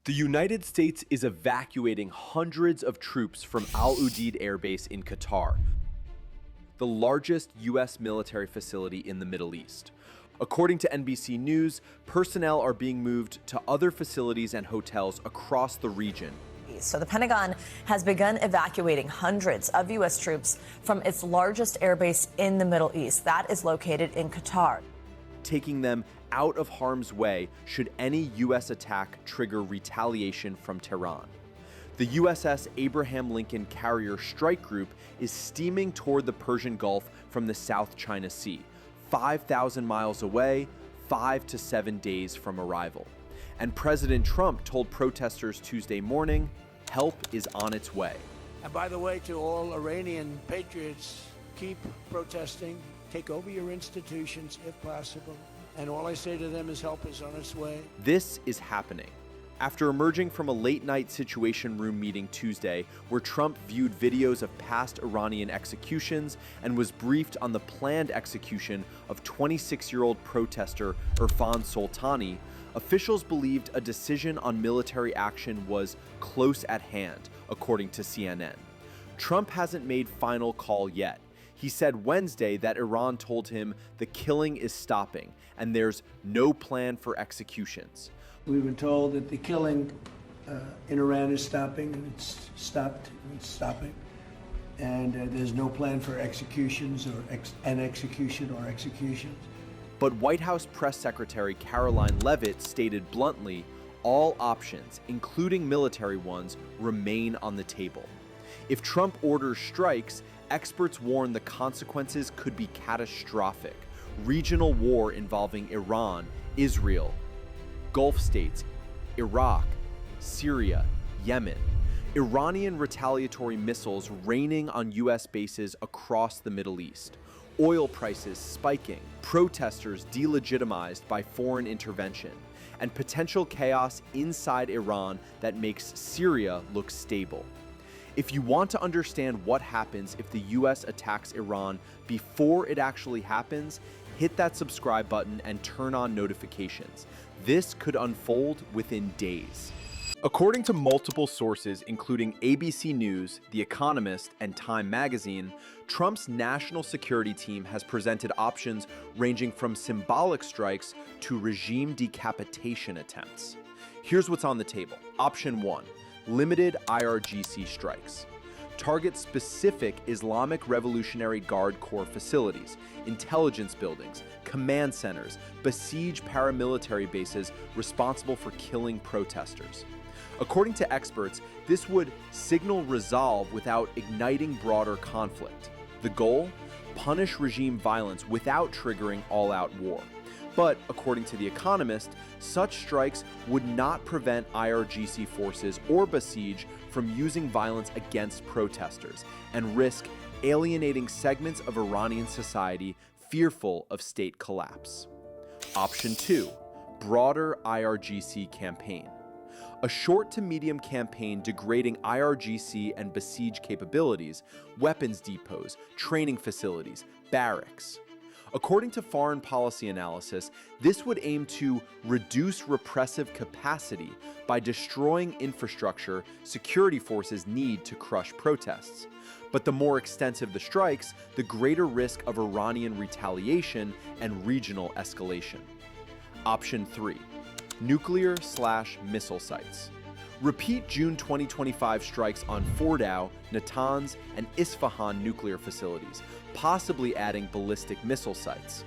The United States is evacuating hundreds of troops from Al Udeid Air Base in Qatar, the largest U.S. military facility in the Middle East. According to NBC News, personnel are being moved to other facilities and hotels across the region. So the Pentagon has begun evacuating hundreds of U.S. troops from its largest airbase in the Middle East. That is located in Qatar, taking them out of harm's way should any U.S. attack trigger retaliation from Tehran. The USS Abraham Lincoln Carrier Strike Group is steaming toward the Persian Gulf from the South China Sea, 5,000 miles away, 5 to 7 days from arrival. And President Trump told protesters Tuesday morning, help is on its way. And by the way, to all Iranian patriots, keep protesting, take over your institutions if possible. And all I say to them is help is on its way. This is happening. After emerging from a late-night Situation Room meeting Tuesday, where Trump viewed videos of past Iranian executions and was briefed on the planned execution of 26-year-old protester Irfan Soltani, officials believed a decision on military action was close at hand, according to CNN. Trump hasn't made final call yet. He said Wednesday that Iran told him the killing is stopping and there's no plan for executions. We've been told that the killing in Iran is stopping, and it's stopped, and it's stopping. And there's no plan for executions or executions. But White House Press Secretary Caroline Leavitt stated bluntly, all options, including military ones, remain on the table. If Trump orders strikes, experts warn the consequences could be catastrophic. Regional war involving Iran, Israel, Gulf states, Iraq, Syria, Yemen. Iranian retaliatory missiles raining on U.S. bases across the Middle East. Oil prices spiking, protesters delegitimized by foreign intervention, and potential chaos inside Iran that makes Syria look stable. If you want to understand what happens if the US attacks Iran before it actually happens, hit that subscribe button and turn on notifications. This could unfold within days. According to multiple sources, including ABC News, The Economist, and Time magazine, Trump's national security team has presented options ranging from symbolic strikes to regime decapitation attempts. Here's what's on the table. Option 1. Limited IRGC strikes. Target specific Islamic Revolutionary Guard Corps facilities, intelligence buildings, command centers, besiege paramilitary bases responsible for killing protesters. According to experts, this would signal resolve without igniting broader conflict. The goal? Punish regime violence without triggering all-out war. But, according to The Economist, such strikes would not prevent IRGC forces or besiege from using violence against protesters and risk alienating segments of Iranian society fearful of state collapse. Option 2. Broader IRGC campaign. A short to medium campaign degrading IRGC and besiege capabilities, weapons depots, training facilities, barracks. According to Foreign Policy Analysis, this would aim to reduce repressive capacity by destroying infrastructure security forces need to crush protests. But the more extensive the strikes, the greater risk of Iranian retaliation and regional escalation. Option 3. Nuclear/missile sites. Repeat June 2025 strikes on Fordow, Natanz, and Isfahan nuclear facilities, possibly adding ballistic missile sites.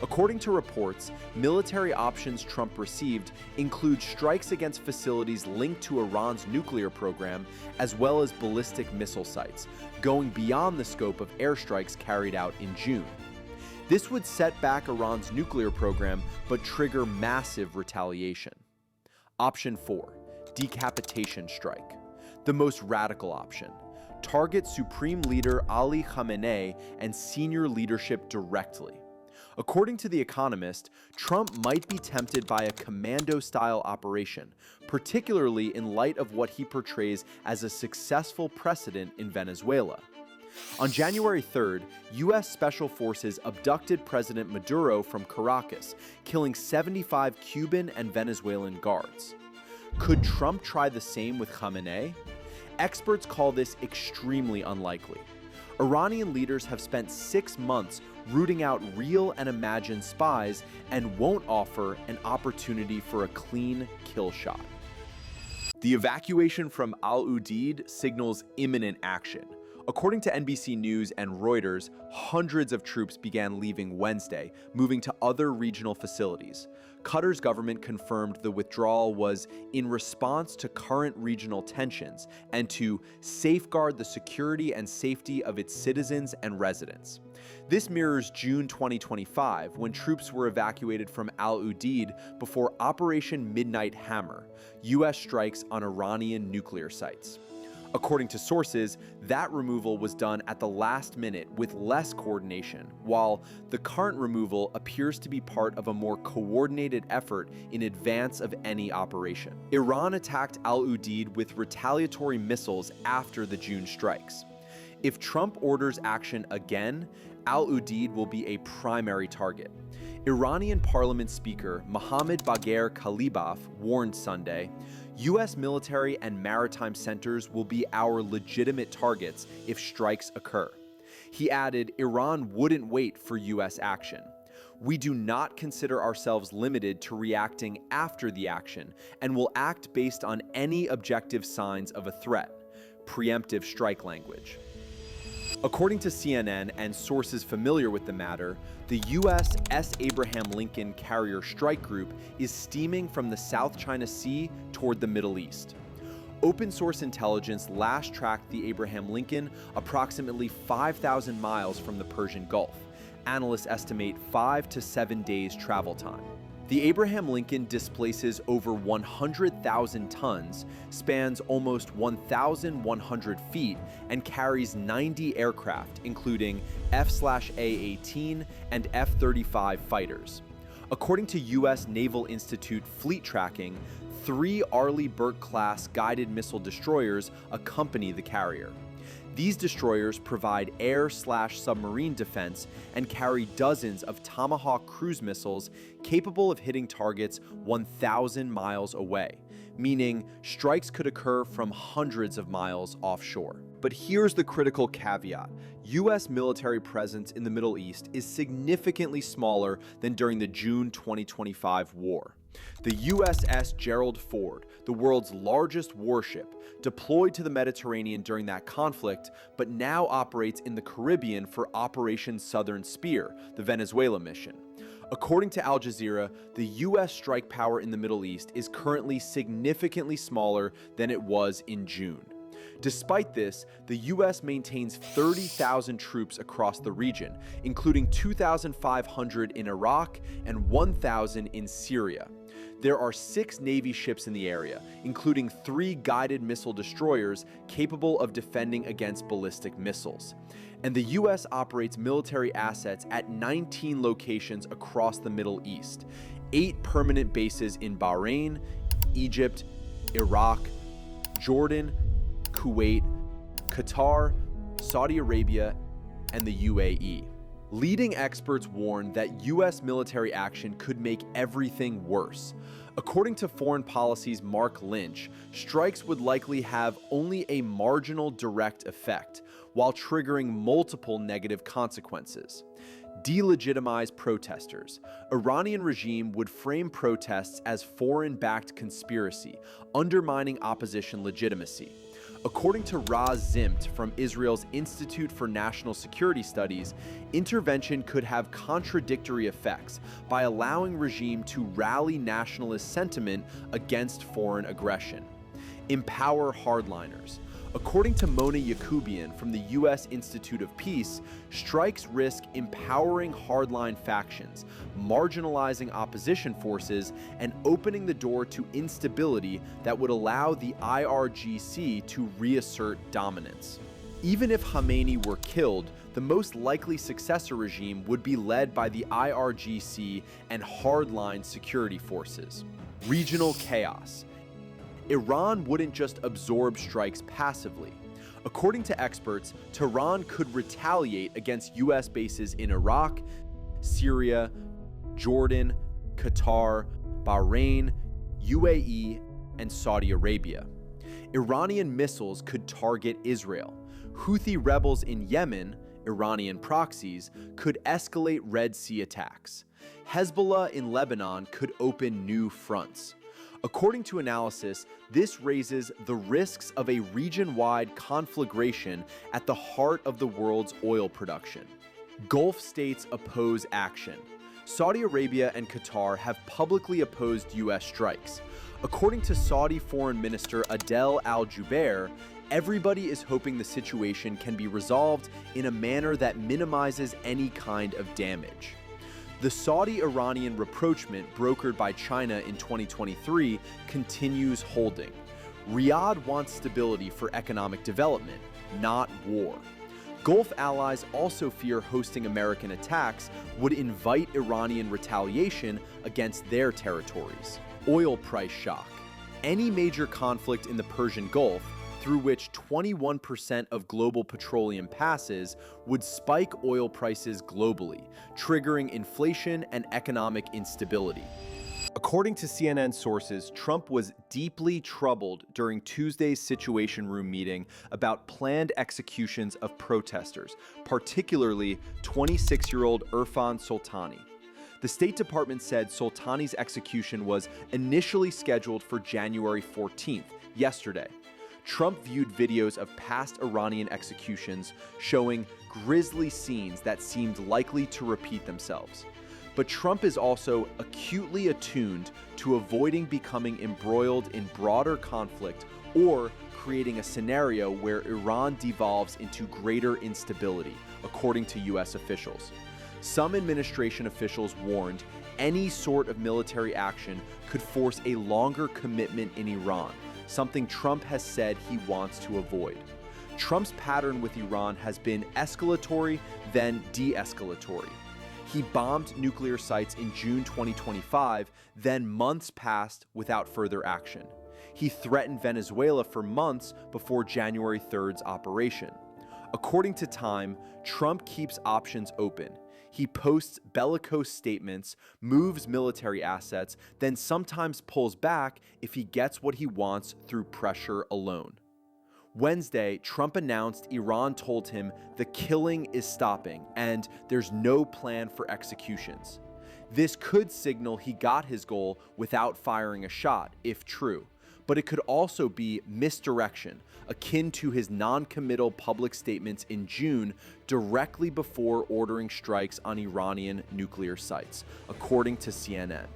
According to reports, military options Trump received include strikes against facilities linked to Iran's nuclear program, as well as ballistic missile sites, going beyond the scope of airstrikes carried out in June. This would set back Iran's nuclear program, but trigger massive retaliation. Option 4. Decapitation strike. The most radical option. Target Supreme Leader Ali Khamenei and senior leadership directly. According to The Economist, Trump might be tempted by a commando-style operation, particularly in light of what he portrays as a successful precedent in Venezuela. On January 3rd, U.S. Special Forces abducted President Maduro from Caracas, killing 75 Cuban and Venezuelan guards. Could Trump try the same with Khamenei? Experts call this extremely unlikely. Iranian leaders have spent 6 months rooting out real and imagined spies and won't offer an opportunity for a clean kill shot. The evacuation from Al Udeid signals imminent action. According to NBC News and Reuters, hundreds of troops began leaving Wednesday, moving to other regional facilities. Qatar's government confirmed the withdrawal was in response to current regional tensions and to safeguard the security and safety of its citizens and residents. This mirrors June 2025, when troops were evacuated from Al Udeid before Operation Midnight Hammer, U.S. strikes on Iranian nuclear sites. According to sources, that removal was done at the last minute with less coordination, while the current removal appears to be part of a more coordinated effort in advance of any operation. Iran attacked Al Udeid with retaliatory missiles after the June strikes. If Trump orders action again, Al Udeid will be a primary target. Iranian Parliament Speaker Mohammad Bagher Khalibaf warned Sunday, U.S. military and maritime centers will be our legitimate targets if strikes occur. He added Iran wouldn't wait for U.S. action. We do not consider ourselves limited to reacting after the action and will act based on any objective signs of a threat. Preemptive strike language. According to CNN and sources familiar with the matter, the U.S. Abraham Lincoln Carrier Strike Group is steaming from the South China Sea toward the Middle East. Open source intelligence last tracked the Abraham Lincoln approximately 5,000 miles from the Persian Gulf. Analysts estimate 5 to 7 days travel time. The Abraham Lincoln displaces over 100,000 tons, spans almost 1,100 feet, and carries 90 aircraft, including F/A-18 and F-35 fighters. According to U.S. Naval Institute fleet tracking, 3 Arleigh Burke-class guided missile destroyers accompany the carrier. These destroyers provide air/submarine defense and carry dozens of Tomahawk cruise missiles capable of hitting targets 1,000 miles away, meaning strikes could occur from hundreds of miles offshore. But here's the critical caveat. U.S. military presence in the Middle East is significantly smaller than during the June 2025 war. The USS Gerald Ford, the world's largest warship, deployed to the Mediterranean during that conflict, but now operates in the Caribbean for Operation Southern Spear, the Venezuela mission. According to Al Jazeera, the U.S. strike power in the Middle East is currently significantly smaller than it was in June. Despite this, the U.S. maintains 30,000 troops across the region, including 2,500 in Iraq and 1,000 in Syria. There are 6 Navy ships in the area, including 3 guided missile destroyers capable of defending against ballistic missiles. And the U.S. operates military assets at 19 locations across the Middle East, 8 permanent bases in Bahrain, Egypt, Iraq, Jordan, Kuwait, Qatar, Saudi Arabia, and the UAE. Leading experts warn that U.S. military action could make everything worse. According to Foreign Policy's Mark Lynch, strikes would likely have only a marginal direct effect, while triggering multiple negative consequences. Delegitimize protesters. Iranian regime would frame protests as foreign-backed conspiracy, undermining opposition legitimacy. According to Raz Zimt from Israel's Institute for National Security Studies, intervention could have contradictory effects by allowing regime to rally nationalist sentiment against foreign aggression. Empower hardliners. According to Mona Yakubian from the U.S. Institute of Peace, strikes risk empowering hardline factions, marginalizing opposition forces, and opening the door to instability that would allow the IRGC to reassert dominance. Even if Khamenei were killed, the most likely successor regime would be led by the IRGC and hardline security forces. Regional chaos. Iran wouldn't just absorb strikes passively. According to experts, Tehran could retaliate against U.S. bases in Iraq, Syria, Jordan, Qatar, Bahrain, UAE, and Saudi Arabia. Iranian missiles could target Israel. Houthi rebels in Yemen, Iranian proxies, could escalate Red Sea attacks. Hezbollah in Lebanon could open new fronts. According to analysis, this raises the risks of a region-wide conflagration at the heart of the world's oil production. Gulf states oppose action. Saudi Arabia and Qatar have publicly opposed U.S. strikes. According to Saudi Foreign Minister Adel Al-Jubeir, everybody is hoping the situation can be resolved in a manner that minimizes any kind of damage. The Saudi-Iranian rapprochement brokered by China in 2023 continues holding. Riyadh wants stability for economic development, not war. Gulf allies also fear hosting American attacks would invite Iranian retaliation against their territories. Oil price shock. Any major conflict in the Persian Gulf, through which 21% of global petroleum passes, would spike oil prices globally, triggering inflation and economic instability. According to CNN sources, Trump was deeply troubled during Tuesday's Situation Room meeting about planned executions of protesters, particularly 26-year-old Irfan Soltani. The State Department said Soltani's execution was initially scheduled for January 14th, yesterday. Trump viewed videos of past Iranian executions showing grisly scenes that seemed likely to repeat themselves. But Trump is also acutely attuned to avoiding becoming embroiled in broader conflict or creating a scenario where Iran devolves into greater instability, according to U.S. officials. Some administration officials warned any sort of military action could force a longer commitment in Iran, something Trump has said he wants to avoid. Trump's pattern with Iran has been escalatory, then de-escalatory. He bombed nuclear sites in June 2025, then months passed without further action. He threatened Venezuela for months before January 3rd's operation. According to Time, Trump keeps options open. He posts bellicose statements, moves military assets, then sometimes pulls back if he gets what he wants through pressure alone. Wednesday, Trump announced Iran told him the killing is stopping and there's no plan for executions. This could signal he got his goal without firing a shot, if true, but it could also be misdirection, akin to his non-committal public statements in June directly before ordering strikes on Iranian nuclear sites, according to CNN.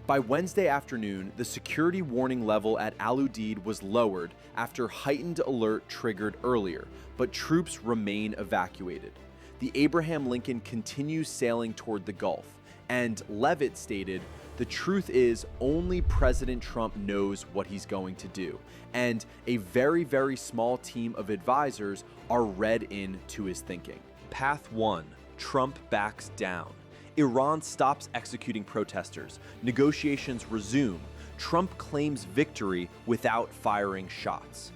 By Wednesday afternoon, the security warning level at Al Udeid was lowered after heightened alert triggered earlier, but troops remain evacuated. The Abraham Lincoln continues sailing toward the Gulf, and Levitt stated, "The truth is, only President Trump knows what he's going to do, and a very, very small team of advisors are read in to his thinking." Path 1. Trump backs down. Iran stops executing protesters. Negotiations resume. Trump claims victory without firing shots.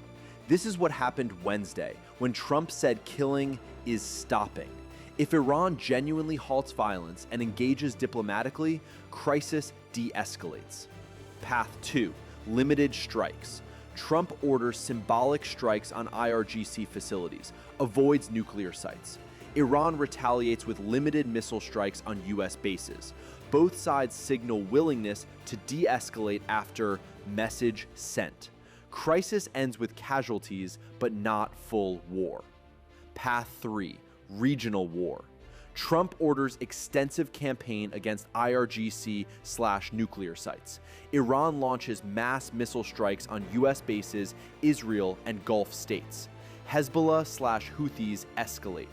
This is what happened Wednesday, when Trump said killing is stopping. If Iran genuinely halts violence and engages diplomatically, crisis de-escalates. Path 2. Limited strikes. Trump orders symbolic strikes on IRGC facilities, avoids nuclear sites. Iran retaliates with limited missile strikes on U.S. bases. Both sides signal willingness to de-escalate after message sent. Crisis ends with casualties, but not full war. Path 3. Regional war. Trump orders extensive campaign against IRGC/nuclear sites. Iran launches mass missile strikes on U.S. bases, Israel, and Gulf states. Hezbollah/Houthis escalate.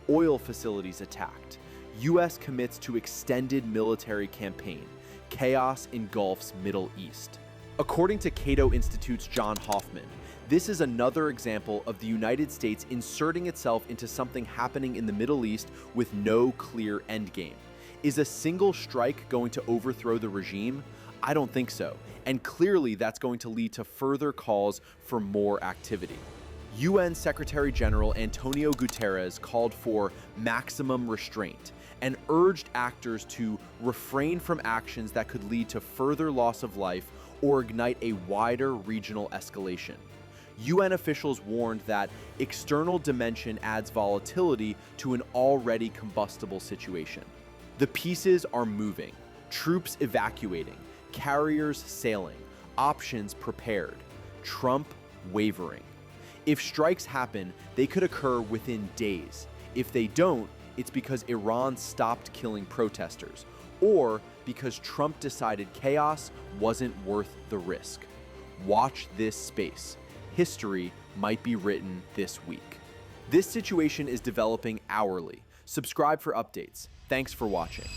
Oil facilities attacked. U.S. commits to extended military campaign. Chaos in Gulf's Middle East. According to Cato Institute's John Hoffman, this is another example of the United States inserting itself into something happening in the Middle East with no clear endgame. Is a single strike going to overthrow the regime? I don't think so, and clearly that's going to lead to further calls for more activity. UN Secretary General Antonio Guterres called for maximum restraint and urged actors to refrain from actions that could lead to further loss of life or ignite a wider regional escalation. UN officials warned that external dimension adds volatility to an already combustible situation. The pieces are moving, troops evacuating, carriers sailing, options prepared, Trump wavering. If strikes happen, they could occur within days. If they don't, it's because Iran stopped killing protesters, or because Trump decided chaos wasn't worth the risk. Watch this space. History might be written this week. This situation is developing hourly. Subscribe for updates. Thanks for watching.